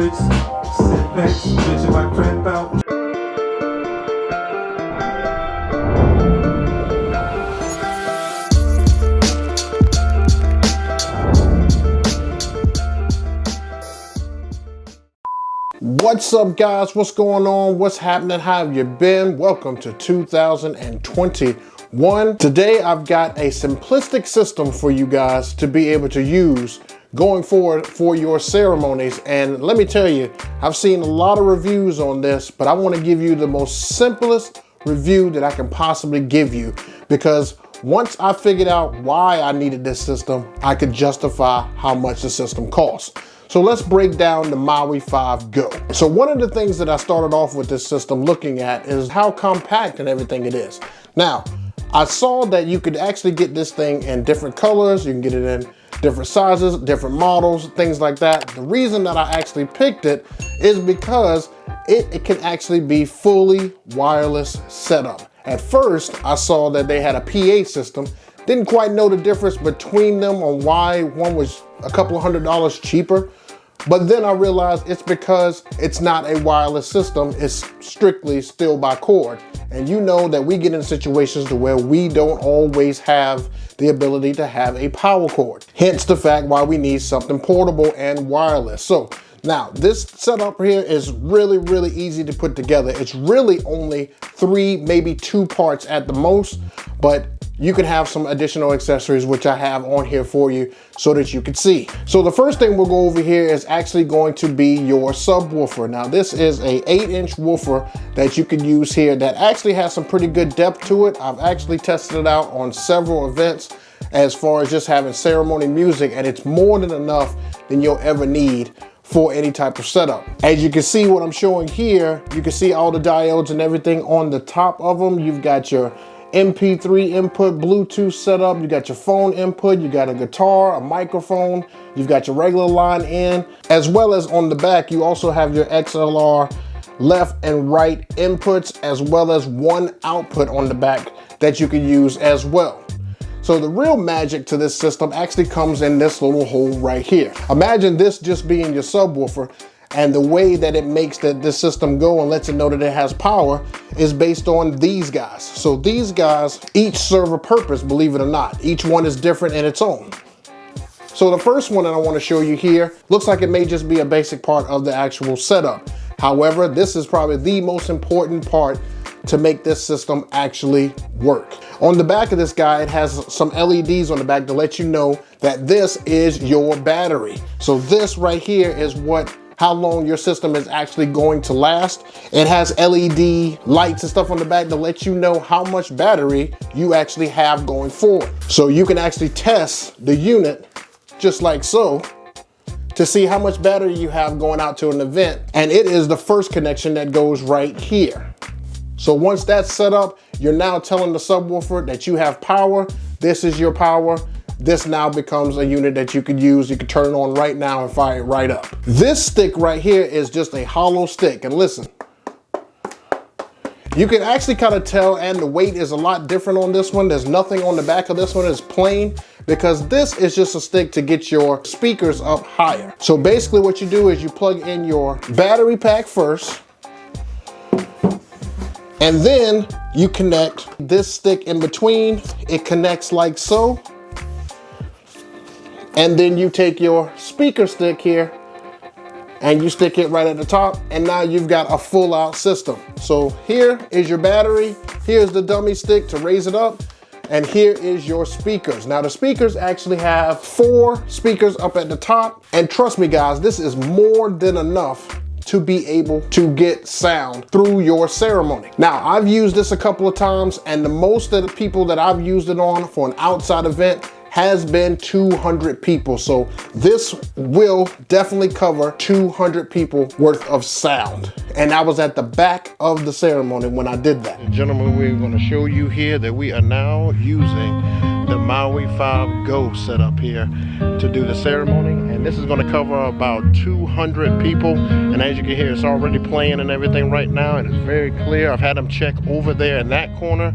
six. Sit back, bitch, my cramp out. What's up, guys? What's going on? What's happening? How have you been? Welcome to 2021. Today I've got a simplistic system for you guys to be able to use going forward for your ceremonies. And let me tell you, I've seen a lot of reviews on this, but I want to give you the most simplest review that I can possibly give you, because once I figured out why I needed this system, I could justify how much the system costs. So let's break down the Maui 5 Go. So one of the things that I started off with this system looking at is how compact and everything it is. Now, I saw that you could actually get this thing in different colors. You can get it in different sizes, different models, things like that. The reason that I actually picked it is because it can actually be fully wireless setup. At first, I saw that they had a PA system. Didn't quite know the difference between them on why one was a couple of $100 cheaper. But then I realized it's because it's not a wireless system, it's strictly still by cord. And you know that we get in situations to where we don't always have the ability to have a power cord. Hence the fact why we need something portable and wireless. So now this setup here is really easy to put together. It's really only 3, maybe 2 parts at the most, but you can have some additional accessories, which I have on here for you so that you can see. So the first thing we'll go over here is actually going to be your subwoofer. Now this is a 8-inch woofer that you can use here that actually has some pretty good depth to it. I've actually tested it out on several events as far as just having ceremony music, and it's more than enough than you'll ever need for any type of setup. As you can see what I'm showing here, you can see all the diodes and everything on the top of them. You've got your MP3 input, Bluetooth setup, you got your phone input, you got a guitar, a microphone, you've got your regular line in, as well as on the back, you also have your XLR left and right inputs, as well as one output on the back that you can use as well. So the real magic to this system actually comes in this little hole right here. Imagine this just being your subwoofer, and the way that it makes this system go and lets it know that it has power is based on these guys. So these guys each serve a purpose, believe it or not. Each one is different in its own. So the first one that I want to show you here looks like it may just be a basic part of the actual setup. However, this is probably the most important part to make this system actually work. On the back of this guy, it has some LEDs on the back to let you know that this is your battery. So this right here is how long your system is actually going to last. It has LED lights and stuff on the back to let you know how much battery you actually have going forward. So you can actually test the unit just like so to see how much battery you have going out to an event. And it is the first connection that goes right here. So once that's set up, you're now telling the subwoofer that you have power. This is your power. This now becomes a unit that you could use. You could turn it on right now and fire it right up. This stick right here is just a hollow stick. And listen, you can actually kind of tell, and the weight is a lot different on this one. There's nothing on the back of this one. It's plain, because this is just a stick to get your speakers up higher. So basically what you do is you plug in your battery pack first, and then you connect this stick in between. It connects like so. And then you take your speaker stick here and you stick it right at the top, and now you've got a full out system. So here is your battery, here's the dummy stick to raise it up, and here is your speakers. Now the speakers actually have 4 speakers up at the top, and trust me guys, this is more than enough to be able to get sound through your ceremony. Now I've used this a couple of times, and the most of the people that I've used it on for an outside event has been 200 people. So this will definitely cover 200 people worth of sound. And I was at the back of the ceremony when I did that. Gentlemen, we're going to show you here that we are now using the Maui 5 Go setup here to do the ceremony. And this is going to cover about 200 people. And as you can hear, it's already playing and everything right now. And it's very clear. I've had them check over there in that corner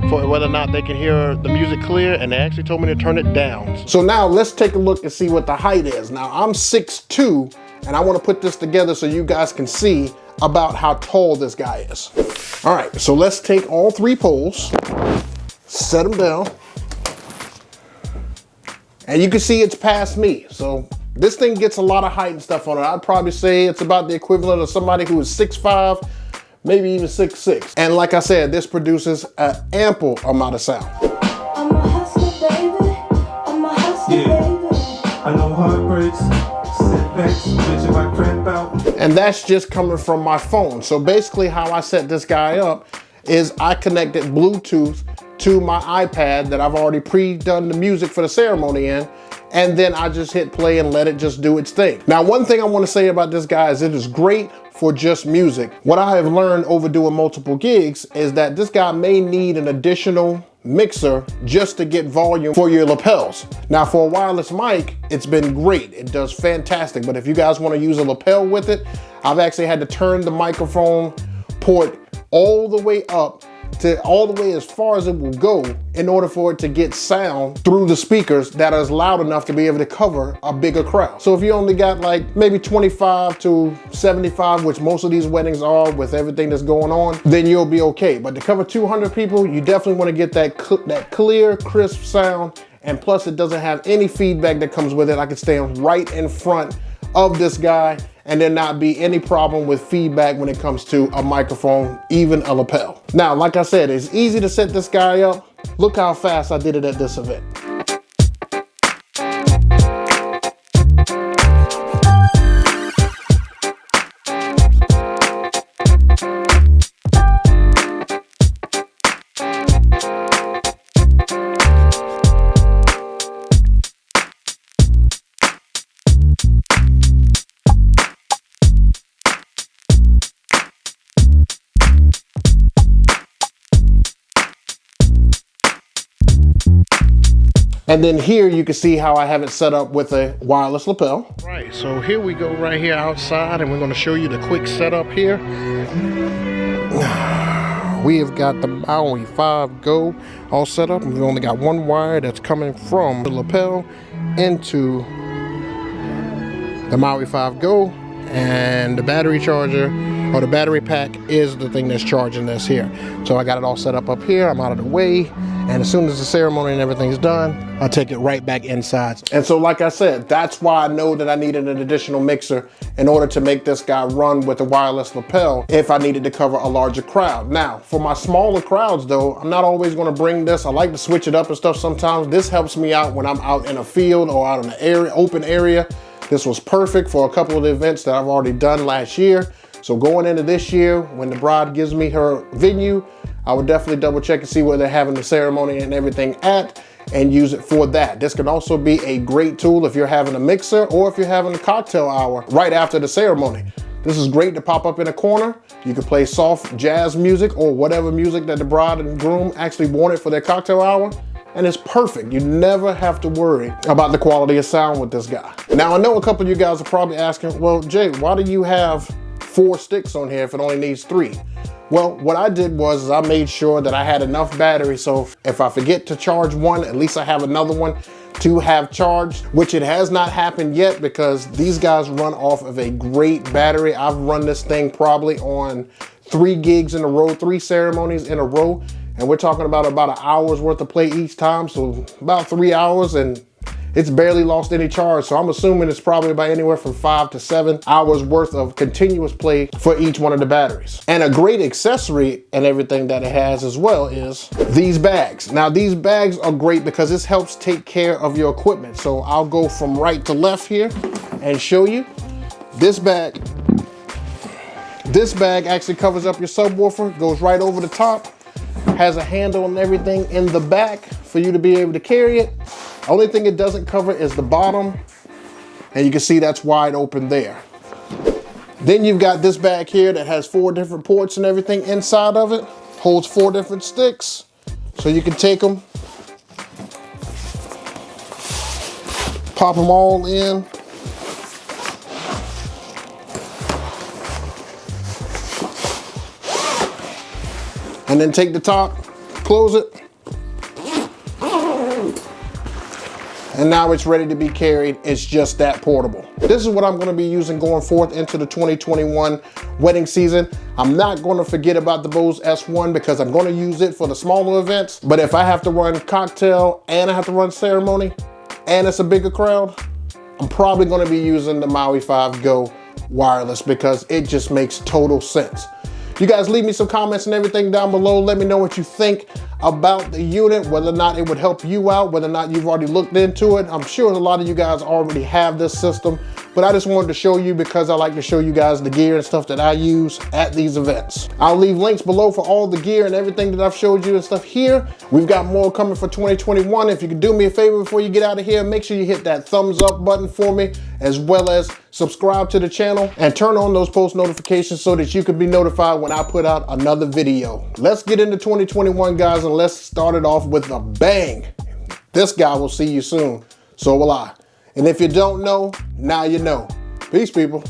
for whether or not they can hear the music clear, and they actually told me to turn it down. So now let's take a look and see what the height is. Now I'm 6'2", and I want to put this together so you guys can see about how tall this guy is. All right, so let's take all 3 poles, set them down, and you can see it's past me. So this thing gets a lot of height and stuff on it. I'd probably say it's about the equivalent of somebody who is 6'5", maybe even 6'6". And like I said, this produces an ample amount of sound. I'm a hustler, baby. I'm a hustler, baby. I know heartbreaks, setbacks, bitch, if I cramp out. And that's just coming from my phone. So basically how I set this guy up is I connected Bluetooth to my iPad that I've already pre-done the music for the ceremony in, and then I just hit play and let it just do its thing. Now, one thing I want to say about this guy is it is great for just music. What I have learned over doing multiple gigs is that this guy may need an additional mixer just to get volume for your lapels. Now, for a wireless mic, it's been great. It does fantastic. But if you guys want to use a lapel with it, I've actually had to turn the microphone port all the way up to all the way as far as it will go in order for it to get sound through the speakers that is loud enough to be able to cover a bigger crowd. So if you only got like maybe 25 to 75, which most of these weddings are with everything that's going on, then you'll be okay. But to cover 200 people, you definitely want to get that clear, crisp sound. And plus it doesn't have any feedback that comes with it. I can stand right in front of this guy and there not be any problem with feedback when it comes to a microphone, even a lapel. Now, like I said, it's easy to set this guy up. Look how fast I did it at this event. And then here you can see how I have it set up with a wireless lapel. Right, so here we go right here outside, and we're gonna show you the quick setup here. We have got the Maui 5 Go all set up. We've only got one wire that's coming from the lapel into the Maui 5 Go, and the battery charger, or the battery pack, is the thing that's charging this here. So I got it all set up here. I'm out of the way. And as soon as the ceremony and everything's done, I'll take it right back inside. And so like I said, that's why I know that I needed an additional mixer in order to make this guy run with a wireless lapel if I needed to cover a larger crowd. Now, for my smaller crowds though, I'm not always gonna bring this. I like to switch it up and stuff sometimes. This helps me out when I'm out in a field or out in an area, open area. This was perfect for a couple of the events that I've already done last year. So going into this year, when the bride gives me her venue, I would definitely double check and see where they're having the ceremony and everything at, and use it for that. This can also be a great tool if you're having a mixer or if you're having a cocktail hour right after the ceremony. This is great to pop up in a corner. You can play soft jazz music or whatever music that the bride and groom actually wanted for their cocktail hour, and it's perfect. You never have to worry about the quality of sound with this guy. Now, I know a couple of you guys are probably asking, well, Jay, why do you have 4 sticks on here if it only needs 3? Well, what I did was I made sure that I had enough battery, so if I forget to charge one, at least I have another one to have charged, which it has not happened yet because these guys run off of a great battery. I've run this thing probably on 3 gigs in a row, 3 ceremonies in a row, and we're talking about an hour's worth of play each time, so about 3 hours, and it's barely lost any charge. So I'm assuming it's probably about anywhere from 5 to 7 hours worth of continuous play for each one of the batteries. And a great accessory and everything that it has as well is these bags. Now these bags are great because this helps take care of your equipment. So I'll go from right to left here and show you. This bag actually covers up your subwoofer, goes right over the top, has a handle and everything in the back for you to be able to carry it. Only thing it doesn't cover is the bottom, and you can see that's wide open there. Then you've got this bag here that has 4 different ports and everything inside of it. Holds 4 different sticks, so you can take them, pop them all in. And then take the top, close it. and now it's ready to be carried. It's just that portable. This is what I'm gonna be using going forth into the 2021 wedding season. I'm not gonna forget about the Bose S1 because I'm gonna use it for the smaller events. But if I have to run cocktail and I have to run ceremony and it's a bigger crowd, I'm probably gonna be using the Maui 5 Go wireless because it just makes total sense. You guys leave me some comments and everything down below. Let me know what you think about the unit, whether or not it would help you out, whether or not you've already looked into it. I'm sure a lot of you guys already have this system, but I just wanted to show you because I like to show you guys the gear and stuff that I use at these events. I'll leave links below for all the gear and everything that I've showed you and stuff here. We've got more coming for 2021. If you could do me a favor before you get out of here, make sure you hit that thumbs up button for me, as well as subscribe to the channel and turn on those post notifications so that you can be notified when I put out another video. Let's get into 2021, guys, and let's start it off with a bang. This guy will see you soon. So will I. And if you don't know, now you know. Peace, people.